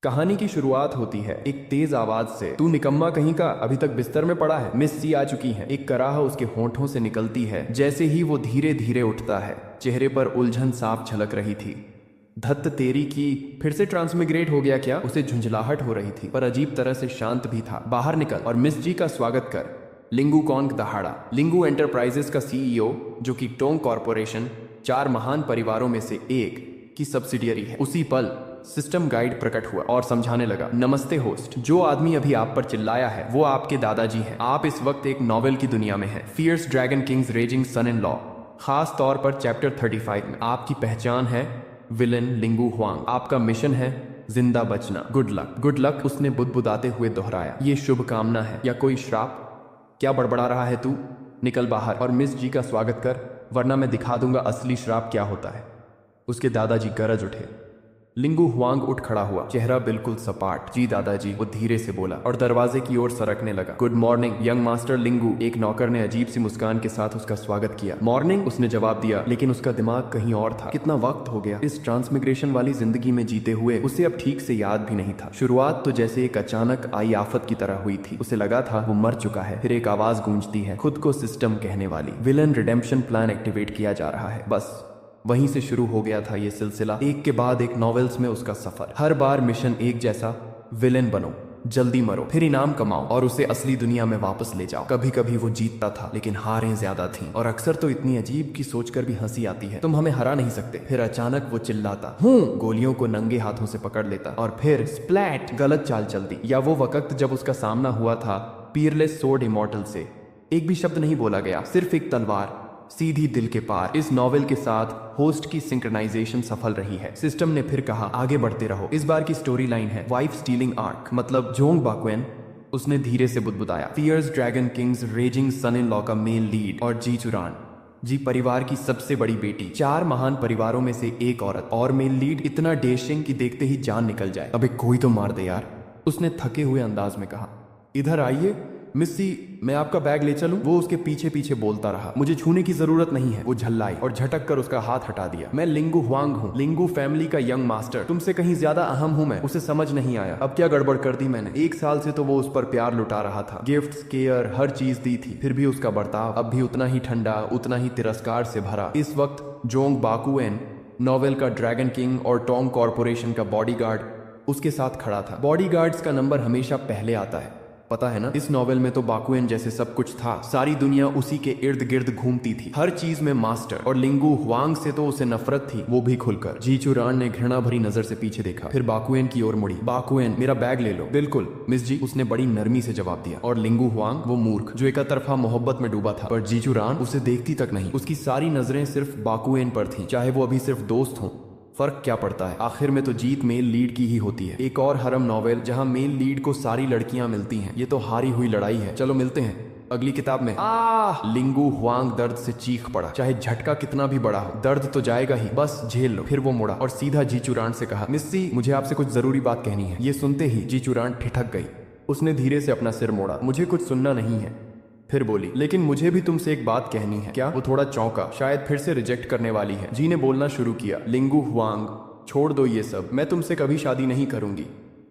कहानी की शुरुआत होती है एक तेज आवाज से। तू निकम्मा कहीं का, अभी तक बिस्तर में पड़ा है। मिस सी आ चुकी हैं। एक कराह उसके होंठों से निकलती है। जैसे ही वो धीरे धीरे उठता है, चेहरे पर उलझन साफ झलक रही थी। धत्त तेरी की, फिर से ट्रांसमिग्रेट हो गया क्या? उसे झुंझलाहट हो रही थी, पर अजीब तरह से शांत भी था। बाहर निकल और मिस जी का स्वागत कर। लिंगू कौन दहाड़ा। लिंगू एंटरप्राइजेस का सीईओ, जो कि टोंग कॉरपोरेशन, 4 महान परिवारों में से एक की सब्सिडियरी है। उसी पल सिस्टम गाइड प्रकट हुआ और समझाने लगा, नमस्ते होस्ट, जो आदमी अभी आप पर चिल्लाया है वो आपके दादाजी हैं। आप इस वक्त एक नॉवेल की दुनिया में हैं, fierce dragon kings raging sun in law. खास तौर पर चैप्टर 35 में आपकी पहचान है विलन लिंगू हुआंग। आपका मिशन है जिंदा बचना। Good luck. गुड लक, उसने बुदबुदाते हुए दोहराया। ये शुभकामना है या कोई श्राप? क्या बड़बड़ा रहा है तू? निकल बाहर और मिस जी का स्वागत कर, वरना मैं दिखा दूंगा असली श्राप क्या होता है। उसके दादाजी गरज उठे। लिंगू हुआंग उठ खड़ा हुआ, चेहरा बिल्कुल सपाट। जी दादाजी, वो धीरे से बोला और दरवाजे की ओर सरकने लगा। गुड मॉर्निंग यंग मास्टर लिंगू। एक नौकर ने अजीब सी मुस्कान के साथ उसका स्वागत किया। मॉर्निंग, उसने जवाब दिया, लेकिन उसका दिमाग कहीं और था। कितना वक्त हो गया इस ट्रांसमिग्रेशन वाली जिंदगी में जीते हुए, उसे अब ठीक से याद भी नहीं था। शुरुआत तो जैसे एक अचानक आई आफत की तरह हुई थी। उसे लगा था वो मर चुका है। फिर एक आवाज गूंजती है, खुद को सिस्टम कहने वाली। विलन रिडेम्पशन प्लान एक्टिवेट किया जा रहा है। बस वहीं से शुरू हो गया था ये सिलसिला, एक के बाद एक नॉवेल्स में उसका सफर। हर बार मिशन एक जैसा, विलेन बनो, जल्दी मरो, फिर इनाम कमाओ और उसे असली दुनिया में वापस ले जाओ। कभी कभी वो जीतता था, लेकिन हारें ज्यादा थीं और अक्सर तो इतनी अजीब की सोचकर भी हंसी आती है। तुम हमें हरा नहीं सकते। फिर अचानक वो चिल्लाता, गोलियों को नंगे हाथों से पकड़ लेता और फिर स्प्लैट, गलत चाल चलती। या वो वक्त जब उसका सामना हुआ था पीयरलेस सोर्ड इमॉर्टल से। एक भी शब्द नहीं बोला गया, सिर्फ एक तलवार सीधी दिल के पार। इस नॉवेल के साथ होस्ट की सिंक्रोनाइजेशन सफल रही है। सिस्टम ने फिर कहा, आगे बढ़ते रहो। इस बार की स्टोरी लाइन है वाइफ स्टीलिंग आर्क, मतलब जोंग बाकुएन। उसने धीरे से बुदबुदाया, fierce dragon kings raging sun in law का मेन लीड, और जी चुरान, जी परिवार की सबसे बड़ी बेटी। 4 महान परिवारों में से एक औरत और मेन लीड। इतना डेशिंग कि देखते ही जान निकल जाए। अबे कोई तो मार दे यार, उसने थके हुए अंदाज में कहा। इधर आइए मिस्सी, मैं आपका बैग ले चलूं? वो उसके पीछे पीछे बोलता रहा। मुझे छूने की जरूरत नहीं है। वो झल्लाई और झटक कर उसका हाथ हटा दिया। मैं लिंगू हुआंग हूँ, लिंगू फैमिली का यंग मास्टर। तुमसे कहीं ज्यादा अहम हूँ मैं। उसे समझ नहीं आया, अब क्या गड़बड़ कर दी मैंने? 1 साल से तो वो उस पर प्यार लुटा रहा था, गिफ्ट्स, केयर, हर चीज दी थी। फिर भी उसका बर्ताव अब भी उतना ही ठंडा, उतना ही तिरस्कार से भरा। इस वक्त जोंग बाकुएन, नॉवेल का ड्रैगन किंग और टोंग कॉरपोरेशन का बॉडीगार्ड, उसके साथ खड़ा था। बॉडीगार्ड्स का नंबर हमेशा पहले आता है, पता है ना? इस नॉवेल में तो बाकुएन जैसे सब कुछ था। सारी दुनिया उसी के इर्द गिर्द घूमती थी, हर चीज में मास्टर। और लिंगू हुआंग से तो उसे नफरत थी, वो भी खुलकर। जी चुरान ने घृणा भरी नजर से पीछे देखा, फिर बाकुएन की ओर मुड़ी। बाकुएन, मेरा बैग ले लो। बिल्कुल मिस जी, उसने बड़ी नरमी से जवाब दिया। और लिंगू हुआंग, वो मूर्ख जो एक तरफा मोहब्बत में डूबा था, पर जी चुरान उसे देखती तक नहीं। उसकी सारी नजरें सिर्फ बाकुएन पर थी, चाहे वो अभी सिर्फ दोस्त हों। फर्क क्या पड़ता है, आखिर में तो जीत मेल लीड की ही होती है। एक और हरम नॉवेल जहां मेल लीड को सारी लड़कियां मिलती हैं। ये तो हारी हुई लड़ाई है। चलो मिलते हैं अगली किताब में। लिंगू हुआंग दर्द से चीख पड़ा। चाहे झटका कितना भी बड़ा हो, दर्द तो जाएगा ही, बस झेल लो। फिर वो मुड़ा और सीधा जी चुरान से कहा, मिस्सी, मुझे आपसे कुछ जरूरी बात कहनी है। ये सुनते ही जी चुरान ठिठक गई। उसने धीरे से अपना सिर मोड़ा। मुझे कुछ सुनना नहीं है। फिर बोली, लेकिन मुझे भी तुमसे एक बात कहनी है। क्या? वो थोड़ा चौंका, शायद फिर से रिजेक्ट करने वाली है। जी ने बोलना शुरू किया, लिंगू हुआंग, छोड़ दो ये सब। मैं तुमसे कभी शादी नहीं करूंगी,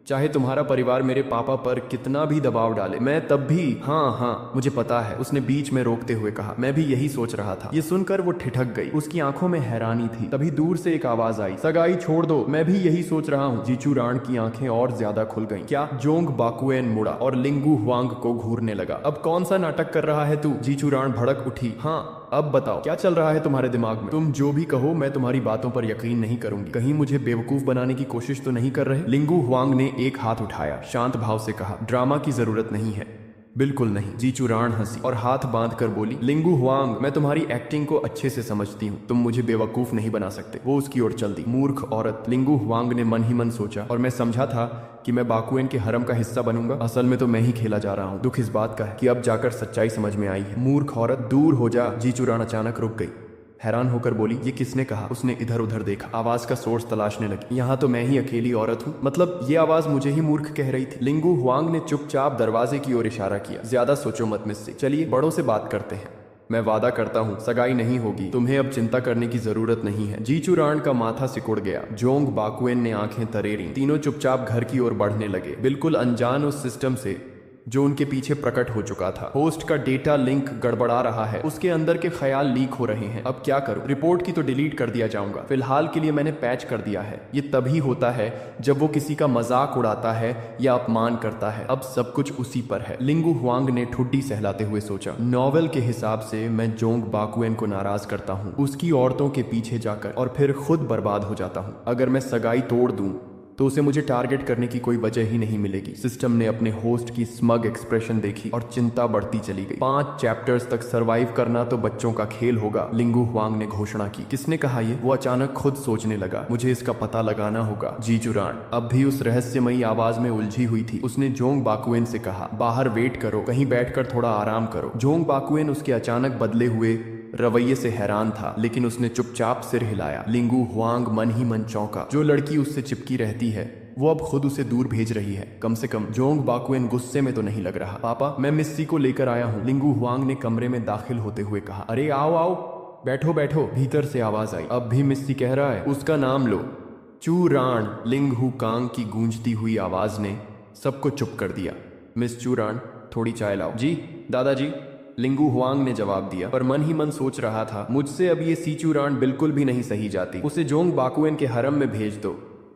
चाहे तुम्हारा परिवार मेरे पापा पर कितना भी दबाव डाले। मैं तब भी। हाँ, मुझे पता है, उसने बीच में रोकते हुए कहा। मैं भी यही सोच रहा था। ये सुनकर वो ठिठक गई, उसकी आंखों में हैरानी थी। तभी दूर से एक आवाज आई, सगाई छोड़ दो, मैं भी यही सोच रहा हूँ। जीचू राण की आंखें और ज्यादा खुल गईं। क्या? जोंग बाकुएन मुड़ा और लिंगू हुआंग को घूरने लगा। अब कौन सा नाटक कर रहा है तू? जीचू राण भड़क उठी। हाँ, अब बताओ क्या चल रहा है तुम्हारे दिमाग में? तुम जो भी कहो, मैं तुम्हारी बातों पर यकीन नहीं करूंगी। कहीं मुझे बेवकूफ बनाने की कोशिश तो नहीं कर रहे? लिंगू हुआंग ने एक हाथ उठाया, शांत भाव से कहा, ड्रामा की जरूरत नहीं है। बिल्कुल नहीं। जी चुरान हंसी और हाथ बांध कर बोली, लिंगू हुआंग, मैं तुम्हारी एक्टिंग को अच्छे से समझती हूँ, तुम मुझे बेवकूफ नहीं बना सकते। वो उसकी ओर चल दी। मूर्ख औरत, लिंगू हुआंग ने मन ही मन सोचा। और मैं समझा था कि मैं बाकुएन के हरम का हिस्सा बनूंगा। असल में तो मैं ही खेला जा रहा हूँ। दुख इस बात का है कि अब जाकर सच्चाई समझ में आई है। मूर्ख औरत, दूर हो जा। जी चुरान अचानक रुक गई, हैरान होकर बोली, ये किसने कहा? उसने इधर उधर देखा, आवाज का सोर्स तलाशने लगी। यहाँ तो मैं ही अकेली औरत हूँ, मतलब ये आवाज मुझे ही मूर्ख कह रही थी। लिंगू हुआंग ने चुपचाप दरवाजे की ओर इशारा किया, ज्यादा सोचो मत मिस्सी, चलिए बड़ों से बात करते हैं। मैं वादा करता हूँ सगाई नहीं होगी, तुम्हें अब चिंता करने की जरूरत नहीं है। जीचूरान का माथा सिकुड़ गया। जोंग बाकुएन ने आंखें तरेरी। तीनों चुपचाप घर की ओर बढ़ने लगे, बिल्कुल अनजान उस सिस्टम से जो उनके पीछे प्रकट हो चुका था। होस्ट का डेटा लिंक गड़बड़ा रहा है, उसके अंदर के ख्याल लीक हो रहे हैं। अब क्या करूं? रिपोर्ट की तो डिलीट कर दिया जाऊंगा, फिलहाल के लिए मैंने पैच कर दिया है। ये तभी होता है जब वो किसी का मजाक उड़ाता है या अपमान करता है। अब सब कुछ उसी पर है। लिंगू हुआंग ने ठुड्डी सहलाते हुए सोचा, नॉवेल के हिसाब से मैं जोंग बाकुएन को नाराज करता हूँ, उसकी औरतों के पीछे जाकर, और फिर खुद बर्बाद हो जाता हूँ। अगर मैं सगाई तोड़ दूं तो उसे मुझे टारगेट करने की कोई वजह ही नहीं मिलेगी। सिस्टम ने अपने होस्ट की स्मग एक्सप्रेशन देखी और चिंता बढ़ती चली गई। 5 चैप्टर्स तक सरवाइव करना तो बच्चों का खेल होगा, लिंगू हुआंग ने घोषणा की। किसने कहा ये? वो अचानक खुद सोचने लगा, मुझे इसका पता लगाना होगा। जीचूरान अब भी उस रहस्यमयी आवाज में उलझी हुई थी। उसने जोंग बाकुएन से कहा, बाहर वेट करो, कहीं बैठकर थोड़ा आराम करो। जोंग बाकुएन उसके अचानक बदले हुए रवैये से हैरान था, लेकिन उसने चुपचाप सिर हिलाया। लिंगू हुआंग मन ही मन चौंका। जो लड़की उससे चिपकी रहती है वो अब खुद उसे दूर भेज रही है। कम से कम जोंग बाकुएन गुस्से में तो नहीं लग रहा। पापा, मैं मिस्सी को लेकर आया हूँ, लिंगू हुआंग ने कमरे में दाखिल होते हुए कहा। अरे आओ आओ, बैठो बैठो, भीतर से आवाज आई। अब भी मिस्सी कह रहा है, उसका नाम लो। चूरान, लिंगू कांग की गूंजती हुई आवाज ने सबको चुप कर दिया। मिस चूरान, थोड़ी चाय लाओ। जी दादाजी, लिंगू हुआंग ने जवाब दिया, पर मन ही मन सोच रहा था, मुझसे अब ये सीचूरान बिल्कुल भी नहीं सही जाती। उसे जोंग बाकुएन के हरम में भेज दो,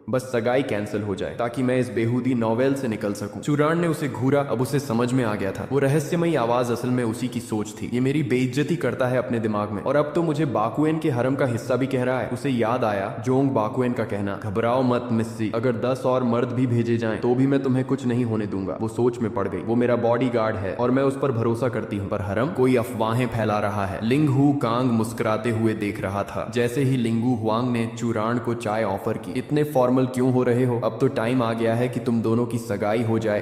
बस सगाई कैंसिल हो जाए ताकि मैं इस बेहूदी नॉवेल से निकल सकूं। चूरान ने उसे घूरा। अब उसे समझ में आ गया था, वो रहस्यमयी आवाज असल में उसी की सोच थी। ये मेरी बेइज्जती करता है अपने दिमाग में, और अब तो मुझे बाकुएन के हरम का हिस्सा भी कह रहा है। उसे याद आया जोंग बाकुएन का कहना, घबराओ मत मिस्सी, अगर 10 और मर्द भी भेजे जाएं तो भी मैं तुम्हें कुछ नहीं होने दूंगा। वो सोच में पड़ गई। वो मेरा बॉडीगार्ड है और मैं उस पर भरोसा करती हूँ, पर हरम कोई अफवाहें फैला रहा है। लिंगहू कांग मुस्कुराते हुए देख रहा था। जैसे ही लिंगू हुआंग ने चूरान को चाय ऑफर की, इतने फॉर्मल क्यों हो रहे हो? अब तो टाइम आ गया है कि तुम दोनों की सगाई हो जाए,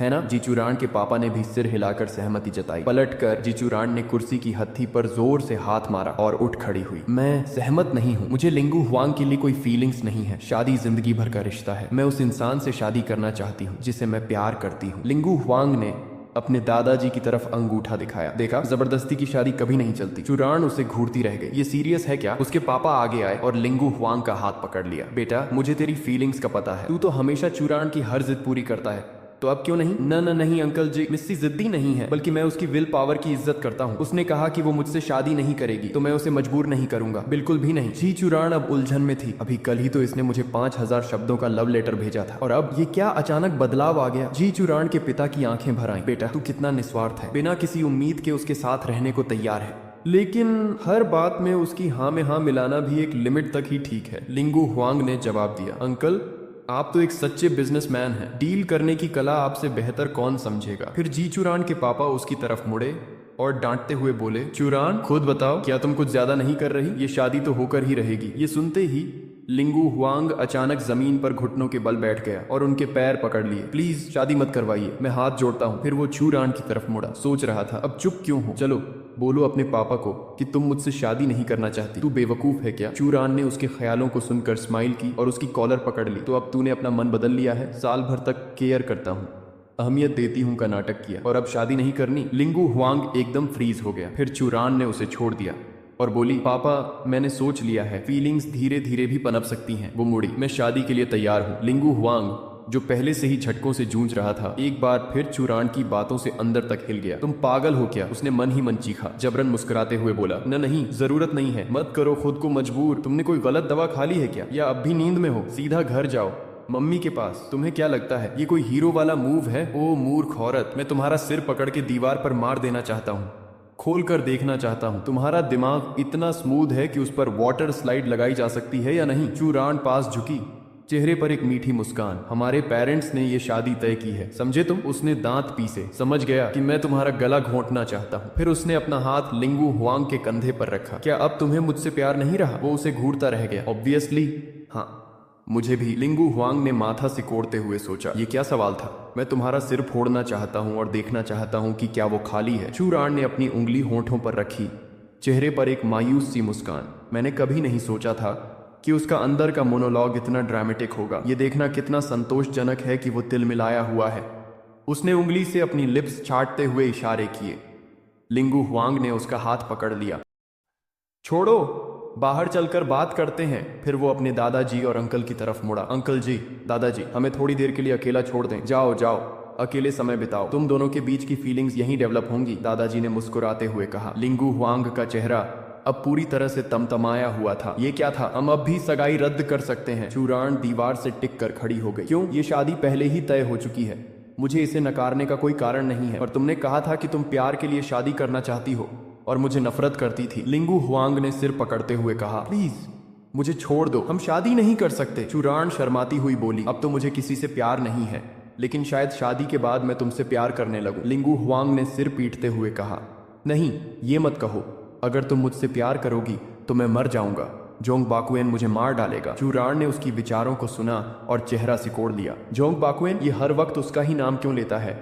है ना? जीचूरान के पापा ने भी सिर हिलाकर सहमति जताई। पलटकर जीचूरान ने कुर्सी की हत्थी पर जोर से हाथ मारा और उठ खड़ी हुई। मैं सहमत नहीं हूँ। मुझे लिंगू हुआंग के लिए कोई फीलिंग्स नहीं है। शादी जिंदगी भर का रिश्ता है। मैं उस इंसान से शादी करना चाहती हूँ जिसे मैं प्यार करती हूँ। लिंगू हुआंग ने अपने दादाजी की तरफ अंगूठा दिखाया। देखा, जबरदस्ती की शादी कभी नहीं चलती। चूरान उसे घूरती रह गई। ये सीरियस है क्या? उसके पापा आगे आए और लिंगू हुआंग का हाथ पकड़ लिया। बेटा, मुझे तेरी फीलिंग्स का पता है। तू तो हमेशा चूरान की हर जिद पूरी करता है, तो अब क्यों नहीं? न नहीं अंकल जी, मिस्सी जिद्दी नहीं है, बल्कि मैं उसकी विल पावर की इज्जत करता हूँ। उसने कहा कि वो मुझसे शादी नहीं करेगी, तो मैं उसे मजबूर नहीं करूंगा। बिल्कुल भी नहीं। जी चूरान अब उलझन में थी। अभी कल ही तो इसने मुझे 5000 शब्दों का लव लेटर भेजा था, और अब ये क्या अचानक बदलाव आ गया? जी चूरान के पिता की आंखें भर आईं। बेटा, तू कितना निस्वार्थ है, बिना किसी उम्मीद के उसके साथ रहने को तैयार है, लेकिन हर बात में उसकी हाँ में हाँ मिलाना भी एक लिमिट तक ही ठीक है। लिंगू हुआंग ने जवाब दिया। अंकल, आप तो एक सच्चे बिजनेसमैन हैं। डील करने की कला आपसे बेहतर कौन समझेगा? फिर जी चूरान के पापा उसकी तरफ मुड़े और डांटते हुए बोले, चूरान, खुद बताओ, क्या तुम कुछ ज्यादा नहीं कर रही? ये शादी तो होकर ही रहेगी। ये सुनते ही लिंगू हुआंग अचानक जमीन पर घुटनों के बल बैठ गया और उनके पैर पकड़ लिए। प्लीज शादी मत करवाइए, मैं हाथ जोड़ता हूँ। फिर वो चूरान की तरफ मुड़ा। सोच रहा था, अब चुप क्यों हो? चलो बोलो अपने पापा को कि तुम मुझसे शादी नहीं करना चाहती। तू बेवकूफ है क्या? चूरान ने उसके ख्यालों को सुनकर स्माइल की और उसकी कॉलर पकड़ ली। तो अब तूने अपना मन बदल लिया है? साल भर तक केयर करता हूँ, अहमियत देती हूँ का नाटक किया, और अब शादी नहीं करनी? लिंगू हुआंग एकदम फ्रीज हो गया। फिर चूरान ने उसे छोड़ दिया और बोली, पापा, मैंने सोच लिया है, फीलिंग्स धीरे धीरे भी पनप सकती हैं। वो मुड़ी। मैं शादी के लिए तैयार हूँ। लिंगू हुआंग, जो पहले से ही झटकों से जूझ रहा था, एक बार फिर चूरान की बातों से अंदर तक हिल गया। तुम पागल हो क्या? उसने मन ही मन चीखा। जबरन मुस्कुराते हुए बोला, नहीं, जरूरत नहीं है, मत करो खुद को मजबूर। तुमने कोई गलत दवा खा ली है क्या, या अब भी नींद में हो? सीधा घर जाओ, मम्मी के पास। तुम्हें क्या लगता है ये कोई हीरो वाला मूव है? ओ मूर्ख औरत, मैं तुम्हारा सिर पकड़ के दीवार पर मार देना चाहता हूँ, खोल कर देखना चाहता हूँ। तुम्हारा दिमाग इतना स्मूथ है कि उस पर वाटर स्लाइड लगाई जा सकती है या नहीं? चूरान पास झुकी, चेहरे पर एक मीठी मुस्कान। हमारे पेरेंट्स ने ये शादी तय की है, समझे तुम? उसने दांत पीसे। समझ गया कि मैं तुम्हारा गला घोंटना चाहता हूँ। फिर उसने अपना हाथ लिंगू हुआंग के कंधे पर रखा। क्या अब तुम्हें मुझसे प्यार नहीं रहा? वो उसे घूरता रह गया। ऑब्वियसली हाँ, मुझे भी। लिंगू हुआंग ने माथा सिकोड़ते हुए सोचा, ये क्या सवाल था? मैं तुम्हारा सिर फोड़ना चाहता हूँ और देखना चाहता हूँ कि क्या वो खाली है। चूरान ने अपनी उंगली होंठों पर रखी, चेहरे पर एक मायूस सी मुस्कान। मैंने कभी नहीं सोचा था कि उसका अंदर का मोनोलॉग इतना ड्रामेटिक होगा। ये देखना कितना संतोषजनक है कि वो तिलमिलाया हुआ है। उसने उंगली से अपनी लिप्स छाटते हुए इशारे किए। लिंगू हुआंग ने उसका हाथ पकड़ लिया। छोड़ो, बाहर चलकर बात करते हैं। फिर वो अपने दादाजी और अंकल की तरफ मुड़ा। अंकल जी, दादाजी, हमें थोड़ी देर के लिए अकेला छोड़ दें। जाओ जाओ, अकेले समय बिताओ। तुम दोनों के बीच की फीलिंग्स यहीं डेवलप होंगी, दादाजी ने मुस्कुराते हुए कहा। लिंगू हुआंग का चेहरा अब पूरी तरह से तमतमाया हुआ था। ये क्या था? हम अब भी सगाई रद्द कर सकते हैं। चूरान दीवार से टिक कर खड़ी हो गई। क्यों? ये शादी पहले ही तय हो चुकी है। मुझे इसे नकारने का कोई कारण नहीं है। और तुमने कहा था कि तुम प्यार के लिए शादी करना चाहती हो और मुझे नफरत करती थी। लिंगू हुआंग ने सिर पकड़ते हुए कहा, प्लीज मुझे छोड़ दो, हम शादी नहीं कर सकते। चूरान शर्माती हुई बोली, अब तो मुझे किसी से प्यार नहीं है, लेकिन शायद शादी के बाद मैं तुमसे प्यार करने लगूं। लिंगू हुआंग ने सिर पीटते हुए कहा, नहीं, ये मत कहो। अगर तुम मुझसे प्यार करोगी तो मैं मर जाऊंगा। जोंग बाकुएन मुझे मार डालेगा। चूरान ने उसकी विचारों को सुना और चेहरा सिकोड़ लिया। जोंग बाकुएन, ये हर वक्त उसका ही नाम क्यों लेता है?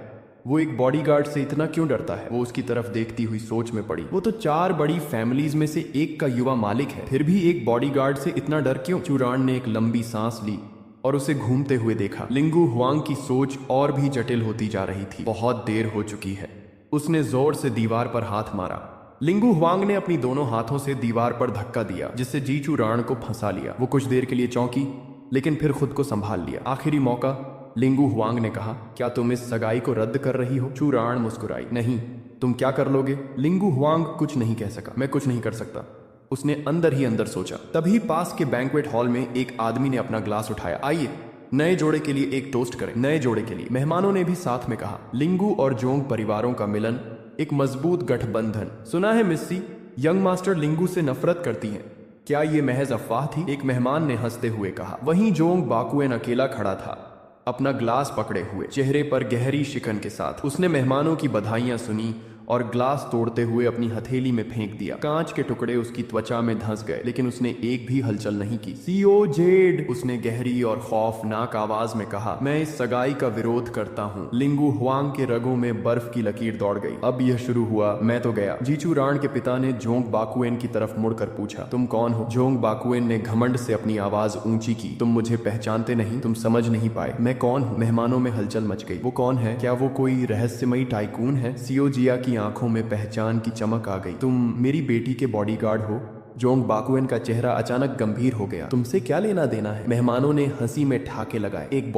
वो एक बॉडीगार्ड से इतना क्यों डरता है? वो उसकी तरफ देखती हुई सोच में पड़ी। वो तो 4 बड़ी फैमिलीज में से एक का युवा मालिक है, फिर भी एक बॉडीगार्ड से इतना डर क्यों? चूरान ने एक लंबी सांस ली और उसे घूमते हुए देखा। लिंगू हुआंग की सोच और भी जटिल होती जा रही थी। बहुत देर हो चुकी है। उसने जोर से दीवार पर हाथ मारा। लिंगू हुआंग ने अपनी दोनों हाथों से दीवार पर धक्का दिया, जिससे जी चूरान को फंसा लिया। वो कुछ देर के लिए चौंकी, लेकिन फिर खुद को संभाल लिया। आखिरी मौका, लिंगू हुआंग ने कहा, क्या तुम इस सगाई को रद्द कर रही हो? चूरान मुस्कुराई, नहीं। तुम क्या कर लोगे? लिंगू हुआंग कुछ नहीं कह सका। मैं कुछ नहीं कर सकता, उसने अंदर ही अंदर सोचा। तभी पास के बैंक्वेट हॉल में एक आदमी ने अपना ग्लास उठाया। आइए, नए जोड़े के लिए एक टोस्ट करें। नए जोड़े के लिए, मेहमानों ने भी साथ में कहा। लिंगू और जोंग परिवारों का मिलन, एक मजबूत गठबंधन। सुना है मिस्सी, यंग मास्टर लिंगू से नफरत करती हैं। क्या ये महज अफवाह थी? एक मेहमान ने हंसते हुए कहा। वहीं जोंग बाकुएन अकेला खड़ा था, अपना ग्लास पकड़े हुए, चेहरे पर गहरी शिकन के साथ। उसने मेहमानों की बधाइयां सुनी और ग्लास तोड़ते हुए अपनी हथेली में फेंक दिया। कांच के टुकड़े उसकी त्वचा में धंस गए, लेकिन उसने एक भी हलचल नहीं की। सीओ जेड, उसने गहरी और खौफनाक आवाज में कहा, मैं इस सगाई का विरोध करता हूँ। लिंगू हुआंग के रगों में बर्फ की लकीर दौड़ गई। अब यह शुरू हुआ, मैं तो गया। जीचू राण के पिता ने जोंग बाकुएन की तरफ मुड़कर पूछा, तुम कौन हो? जोंग बाकुएन ने घमंड से अपनी आवाज ऊंची की, तुम मुझे पहचानते नहीं, तुम समझ नहीं पाए। मैं कौन हूँ? मेहमानों में हलचल मच गई। वो कौन है? क्या वो कोई रहस्यमयी टाइकून है? सीओ जिया की आंखों में पहचान की चमक आ गई। तुम मेरी बेटी के बॉडीगार्ड हो? जोंग बाकुएन का चेहरा अचानक गंभीर हो गया। तुमसे क्या लेना देना है? मेहमानों ने हंसी में ठाके लगाए। एक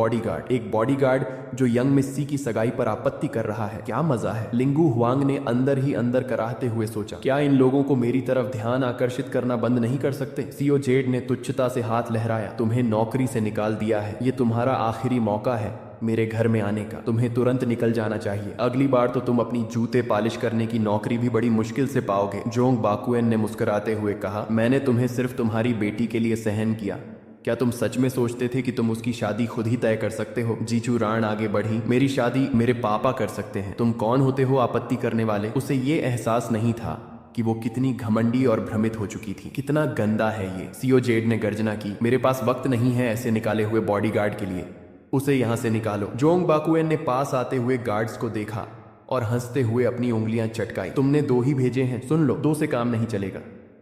बॉडीगार्ड जो यंग मिस्सी की सगाई पर आपत्ति कर रहा है, क्या मजा है? लिंगू हुआंग ने अंदर ही अंदर कराहते हुए सोचा, क्या इन लोगों को मेरी तरफ ध्यान आकर्षित करना बंद नहीं कर सकते? सीओ जेड ने तुच्छता से हाथ लहराया, तुम्हें नौकरी से निकाल दिया है, ये तुम्हारा आखिरी मौका है मेरे घर में आने का। तुम्हें तुरंत निकल जाना चाहिए। अगली बार तो तुम अपनी जूते पॉलिश करने की नौकरी भी बड़ी मुश्किल से पाओगे। जोंग बाकुएन ने मुस्कुराते हुए कहा, मैंने तुम्हें सिर्फ तुम्हारी बेटी के लिए सहन किया। क्या तुम सच में सोचते थे कि तुम उसकी शादी खुद ही तय कर सकते हो? जीचू राण आगे बढ़ी, मेरी शादी मेरे पापा कर सकते हैं। तुम कौन होते हो आपत्ति करने वाले? उसे ये एहसास नहीं था कि वो कितनी घमंडी और भ्रमित हो चुकी थी। कितना गंदा है ये। सीओ जेड ने गर्जना की, मेरे पास वक्त नहीं है ऐसे निकाले हुए बॉडीगार्ड के लिए, उसे यहां से निकालो। जोंग बाकुएन ने पास आते हुए गार्ड्स को देखा और हंसते हुए अपनी उंगलियां चटकाई। तुमने 2 ही भेजे हैं, सुन लो, 2 से काम नहीं चलेगा,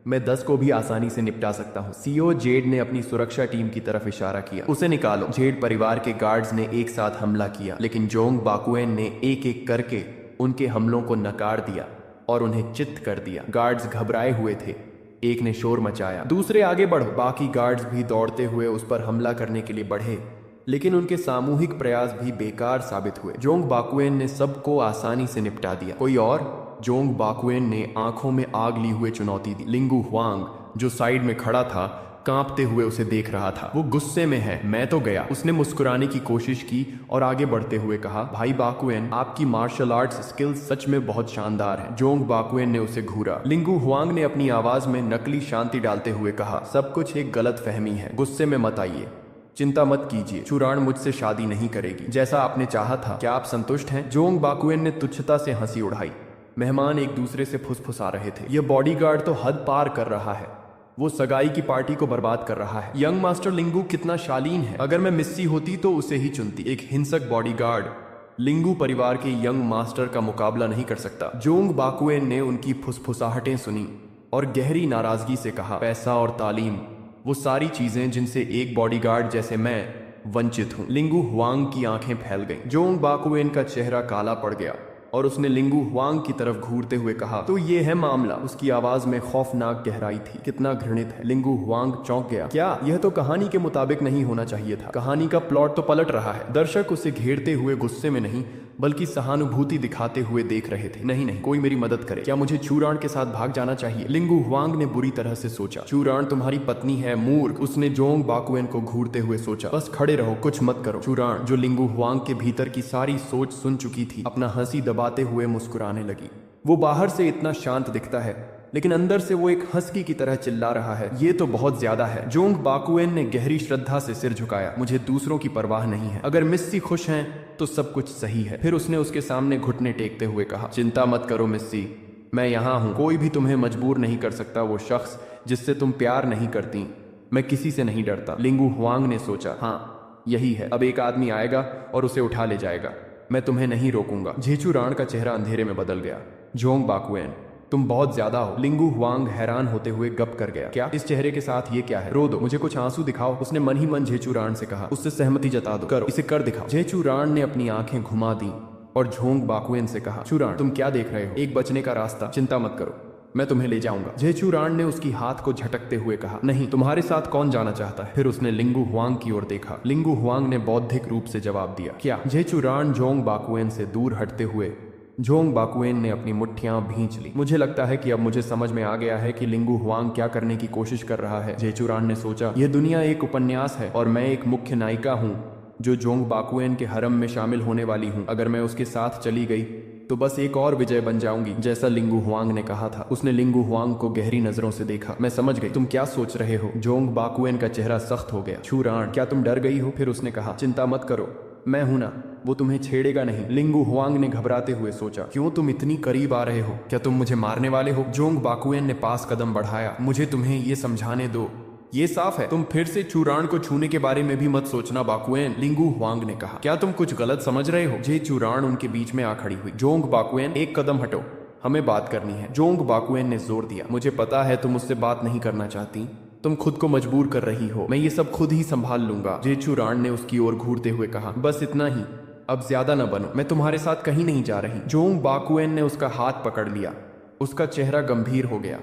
मैं 10 को भी आसानी से निपटा सकता हूँ। सीओ जेड ने अपनी सुरक्षा टीम की तरफ इशारा किया, उसे निकालो। जेड परिवार के गार्ड्स ने एक साथ हमला किया, लेकिन जोंग बाकुएन ने एक एक करके उनके हमलों को नकार दिया और उन्हें चित्त कर दिया। गार्ड्स घबराए हुए थे। एक ने शोर मचाया, दूसरे आगे बढ़ो। बाकी गार्ड्स भी दौड़ते हुए उस पर हमला करने के लिए बढ़े, लेकिन उनके सामूहिक प्रयास भी बेकार साबित हुए। जोंग बाकुएन ने सबको आसानी से निपटा दिया। कोई और? जोंग बाकुएन ने आंखों में आग ली हुए चुनौती दी। लिंगू हुआंग, जो साइड में खड़ा था, कांपते हुए उसे देख रहा था। वो गुस्से में है। मैं तो गया। उसने मुस्कुराने की कोशिश की और आगे बढ़ते हुए कहा, भाई बाकुएन, आपकी मार्शल आर्ट्स स्किल्स सच में बहुत शानदार है। जोंग बाकुएन ने उसे घूरा। लिंगू हुआंग ने अपनी आवाज में नकली शांति डालते हुए कहा, सब कुछ एक गलत फहमी है, गुस्से में मत आइए, चिंता मत कीजिए, चूरान मुझसे शादी नहीं करेगी, जैसा आपने चाहा था। क्या आप संतुष्ट हैं? जोंग बाकुएन ने तुच्छता से हंसी उड़ाई। मेहमान एक दूसरे से फुसफुसा रहे थे, यह बॉडीगार्ड तो हद पार कर रहा है, वो सगाई की पार्टी को बर्बाद कर रहा है। यंग मास्टर लिंगू कितना शालीन है, अगर मैं मिस्सी होती तो उसे ही चुनती। एक हिंसक बॉडीगार्ड लिंगू परिवार के यंग मास्टर का मुकाबला नहीं कर सकता। जोंग बाकुएन ने उनकी फुसफुसाहटें सुनी और गहरी नाराजगी से कहा, पैसा और तालीम, वो सारी चीजें जिनसे एक बॉडीगार्ड जैसे मैं वंचित हूं। लिंगू हुआंग की आंखें फैल गईं। जोंग बाकुएन का चेहरा काला पड़ गया। और उसने लिंगू हुआंग की तरफ घूरते हुए कहा, तो ये है मामला। उसकी आवाज में खौफनाक गहराई थी। कितना घृणित है। लिंगू हुआंग चौंक गया। क्या यह तो कहानी के मुताबिक नहीं होना चाहिए था? कहानी का प्लॉट तो पलट रहा है। दर्शक उसे घेरते हुए गुस्से में नहीं बल्कि सहानुभूति दिखाते हुए देख रहे थे। नहीं नहीं, कोई मेरी मदद करे। क्या मुझे चूरान के साथ भाग जाना चाहिए? लिंगू हुआंग ने बुरी तरह से सोचा। चूरान तुम्हारी पत्नी है, मूर्ख। उसने जोंग बाकुएन को घूरते हुए सोचा। बस खड़े रहो, कुछ मत करो। चूरान, जो लिंगू हुआंग के भीतर की सारी सोच सुन चुकी थी, अपना हंसी दबाते हुए मुस्कुराने लगी। वो बाहर से इतना शांत दिखता है, लेकिन अंदर से वो एक हस्की की तरह चिल्ला रहा है, ये तो बहुत ज्यादा है। जोंग बाकुएन ने गहरी श्रद्धा से सिर झुकाया। मुझे दूसरों की परवाह नहीं है। अगर मिस्सी खुश हैं तो सब कुछ सही है। फिर उसने उसके सामने घुटने टेकते हुए कहा, चिंता मत करो मिस्सी, मैं यहाँ हूँ। कोई भी तुम्हें मजबूर नहीं कर सकता। वो शख्स जिससे तुम प्यार नहीं करती, मैं किसी से नहीं डरता। लिंगू हुआंग ने सोचा, हाँ यही है। अब एक आदमी आएगा और उसे उठा ले जाएगा। मैं तुम्हें नहीं रोकूंगा। झेचूरान का चेहरा अंधेरे में बदल गया। जोंग बाकुएन, तुम बहुत ज्यादा हो। लिंगू हुआंग हैरान होते हुए गप कर गया। क्या इस चेहरे के साथ ये क्या है? रो दो, मुझे कुछ आंसू दिखाओ। उसने मन ही मन झेचूरान से कहा। उससे सहमति जता दो। करो, इसे कर दिखाओ। झेचूरान ने अपनी आंखें घुमा दी और झोंग बाकुएन से कहा, चूरान तुम क्या देख रहे हो? एक बचने का रास्ता। चिंता मत करो, मैं तुम्हें ले जाऊंगा। झेचूरान ने उसकी हाथ को झटकते हुए कहा, नहीं, तुम्हारे साथ कौन जाना चाहता है? फिर उसने लिंगू हुआंग की ओर देखा। लिंगू हुआंग ने बौद्धिक रूप से जवाब दिया, क्या? झेचूरान जोंग बाकुएन से दूर हटते हुए जोंग बाकुएन ने अपनी मुट्ठियां भींच ली। मुझे लगता है कि अब मुझे समझ में आ गया है कि लिंगू हुआंग क्या करने की कोशिश कर रहा है। झेचूरान ने सोचा, यह दुनिया एक उपन्यास है और मैं एक मुख्य नायिका हूँ जो जोंग बाकुएन के हरम में शामिल होने वाली हूँ। अगर मैं उसके साथ चली गई तो बस एक और विजय बन जाऊंगी, जैसा लिंगू हुआंग ने कहा था। उसने लिंगू हुआंग को गहरी नजरों से देखा। मैं समझ गई, तुम क्या सोच रहे हो? जोंग बाकुएन का चेहरा सख्त हो गया। चूरान, क्या तुम डर गई हो? फिर उसने कहा, चिंता मत करो, मैं हूं ना, वो तुम्हें छेड़ेगा नहीं। लिंगू हुआंग ने घबराते हुए सोचा, क्यों तुम इतनी करीब आ रहे हो? क्या तुम मुझे मारने वाले हो? जोंग बाकुएन ने पास कदम बढ़ाया। मुझे तुम्हें ये समझाने दो, ये साफ है, तुम फिर से चूरान को छूने के बारे में भी मत सोचना बाकुएन। लिंगू हुआंग ने कहा, क्या तुम कुछ गलत समझ रहे हो? जे चूरान उनके बीच में आ खड़ी हुई। जोंग बाकुएन, एक कदम हटो, हमें बात करनी है। जोंग बाकुएन ने जोर दिया, मुझे पता है तुम मुझसे बात नहीं करना चाहती, तुम खुद को मजबूर कर रही हो। मैं ये सब खुद ही संभाल लूंगा। जेचूरान ने उसकी ओर घूरते हुए कहा, बस इतना ही, अब ज्यादा न बनो, मैं तुम्हारे साथ कहीं नहीं जा रही। जोंग बाकुएन ने उसका हाथ पकड़ लिया। उसका चेहरा गंभीर हो गया।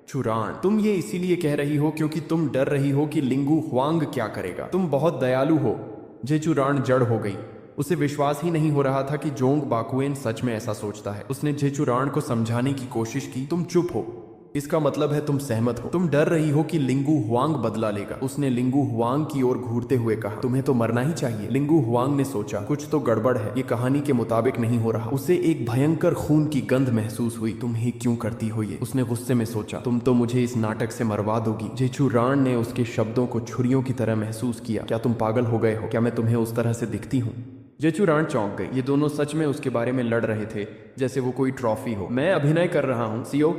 चूरान, तुम ये इसीलिए कह रही हो क्योंकि तुम डर रही हो कि लिंगू हुआंग क्या करेगा। तुम बहुत दयालु हो। जेचूरान जड़ हो गई। उसे विश्वास ही नहीं हो रहा था कि जोंग बाकुएन सच में ऐसा सोचता है। उसने जेचूरान को समझाने की कोशिश की, तुम चुप हो, इसका मतलब है तुम सहमत हो। तुम डर रही हो कि लिंगू हुआंग बदला लेगा। उसने लिंगू हुआंग की ओर घूरते हुए कहा, तुम्हें तो मरना ही चाहिए। लिंगू हुआंग ने सोचा, कुछ तो गड़बड़ है, ये कहानी के मुताबिक नहीं हो रहा। उसे एक भयंकर खून की गंध महसूस हुई। तुम ही क्यों करती हो ये? उसने गुस्से में सोचा, तुम तो मुझे इस नाटक से मरवा दोगी। जेचूरान ने उसके शब्दों को छुरियों की तरह महसूस किया। क्या तुम पागल हो गए हो? क्या मैं तुम्हें उस तरह से दिखती हूँ? जेचूरान चौंक गई। ये दोनों सच में उसके बारे में लड़ रहे थे जैसे वो कोई ट्रॉफी हो। मैं अभिनय कर रहा हूँ सीओ।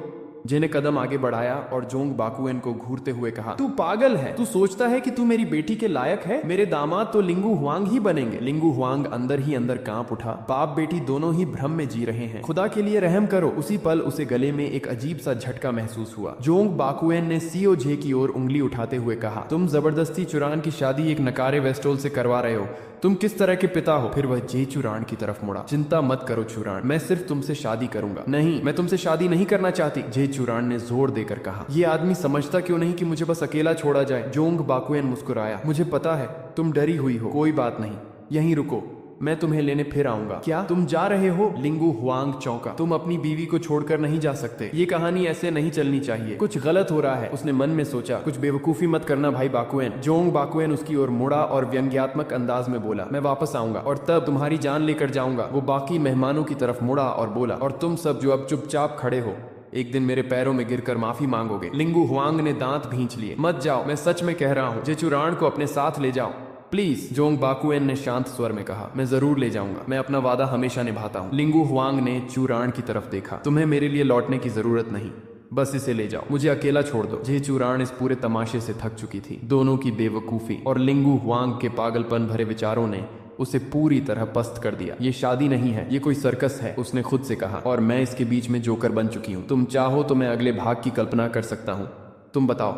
जे ने कदम आगे बढ़ाया और जोंग बाकुएन को घूरते हुए कहा, तू पागल है। तू सोचता है कि तू मेरी बेटी के लायक है? मेरे दामाद तो लिंगू हुआंग ही बनेंगे। लिंगू हुआंग अंदर ही अंदर कांप उठा। बाप बेटी दोनों ही भ्रम में जी रहे हैं। खुदा के लिए रहम करो। उसी पल उसे गले में एक अजीब सा झटका महसूस हुआ। जोंग बाकुएन ने सीओ जे की ओर उंगली उठाते हुए कहा, तुम जबरदस्ती चुरान की शादी एक नकारे वेस्टोल से करवा रहे हो। तुम किस तरह के पिता हो? फिर वह जे चुरान की तरफ मुड़ा। चिंता मत करो चुरान, मैं सिर्फ तुमसे शादी करूंगा। नहीं, मैं तुमसे शादी नहीं करना चाहती, जे चुरान ने जोर देकर कहा। ये आदमी समझता क्यों नहीं कि मुझे बस अकेला छोड़ा जाए? जोंग बाकुएन मुस्कुराया। मुझे पता है तुम डरी हुई हो। कोई बात नहीं, यहीं रुको, मैं तुम्हें लेने फिर आऊंगा। क्या तुम जा रहे हो? लिंगू हुआंग चौंका। तुम अपनी बीवी को छोड़कर नहीं जा सकते। ये कहानी ऐसे नहीं चलनी चाहिए। कुछ गलत हो रहा है, उसने मन में सोचा। कुछ बेवकूफी मत करना भाई बाकुएन। जोंग बाकुएन उसकी ओर मुड़ा और व्यंग्यात्मक अंदाज में बोला, मैं वापस आऊंगा और तब तुम्हारी जान लेकर जाऊंगा। वो बाकी मेहमानों की तरफ मुड़ा और बोला, और तुम सब जो अब चुपचाप खड़े हो, एक दिन मेरे पैरों में गिरकर माफी मांगोगे। लिंगू हुआंग ने दांत भींच लिए। मत जाओ, मैं सच में कह रहा हूँ। जेचूरान को अपने साथ ले जाओ प्लीज। जोंग बाकुएन ने शांत स्वर में कहा, मैं जरूर ले जाऊंगा, मैं अपना वादा हमेशा निभाता हूँ। लिंगू हुआंग ने चूरान की तरफ देखा। तुम्हें मेरे लिए लौटने की जरूरत नहीं, बस इसे ले जाओ, मुझे अकेला छोड़ दो। जे चूरान इस पूरे तमाशे से थक चुकी थी। दोनों की बेवकूफी और लिंगू हुआंग के पागलपन भरे विचारों ने उसे पूरी तरह पस्त कर दिया। ये शादी नहीं है, ये कोई सर्कस है, उसने खुद से कहा, और मैं इसके बीच में जोकर बन चुकी हूँ। तुम चाहो तो मैं अगले भाग की कल्पना कर सकता हूँ। तुम बताओ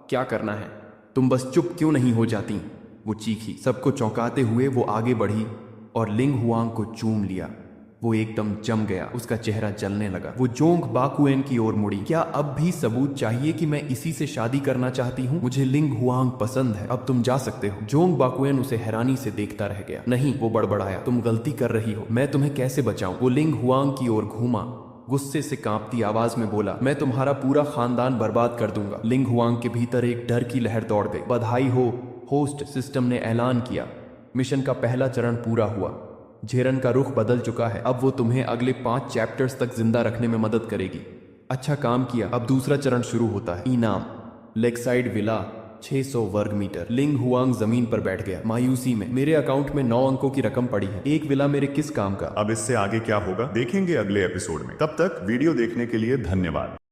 क्या करना है? तुम बस चुप क्यों नहीं हो जाती? वो चीखी। सबको चौंकाते हुए वो आगे बढ़ी और लिंग हुआंग को चूम लिया। वो एकदम जम गया, उसका चेहरा जलने लगा। वो जोंग बाकुएन की ओर मुड़ी। क्या अब भी सबूत चाहिए कि मैं इसी से शादी करना चाहती हूँ? मुझे लिंग हुआंग पसंद है, अब तुम जा सकते हो। जोंग बाकुएन उसे हैरानी से देखता रह गया। नहीं, वो बड़बड़ाया, तुम गलती कर रही हो, मैं तुम्हें कैसे बचाऊं? वो लिंग हुआंग की ओर घूमा, गुस्से से कांपती आवाज में बोला, मैं तुम्हारा पूरा खानदान बर्बाद कर दूंगा। लिंग हुआंग के भीतर एक डर की लहर दौड़ गई। बधाई हो, होस्ट सिस्टम ने ऐलान किया, मिशन का पहला चरण पूरा हुआ। झेरन का रुख बदल चुका है, अब वो तुम्हें अगले 5 चैप्टर्स तक जिंदा रखने में मदद करेगी। अच्छा काम किया। अब दूसरा चरण शुरू होता है। इनाम, लेकसाइड विला, 600 वर्ग मीटर। लिंग हुआंग जमीन पर बैठ गया, मायूसी में। मेरे अकाउंट में 9 अंकों की रकम पड़ी है, एक विला मेरे किस काम का? अब इससे आगे क्या होगा देखेंगे अगले एपिसोड में। तब तक वीडियो देखने के लिए धन्यवाद।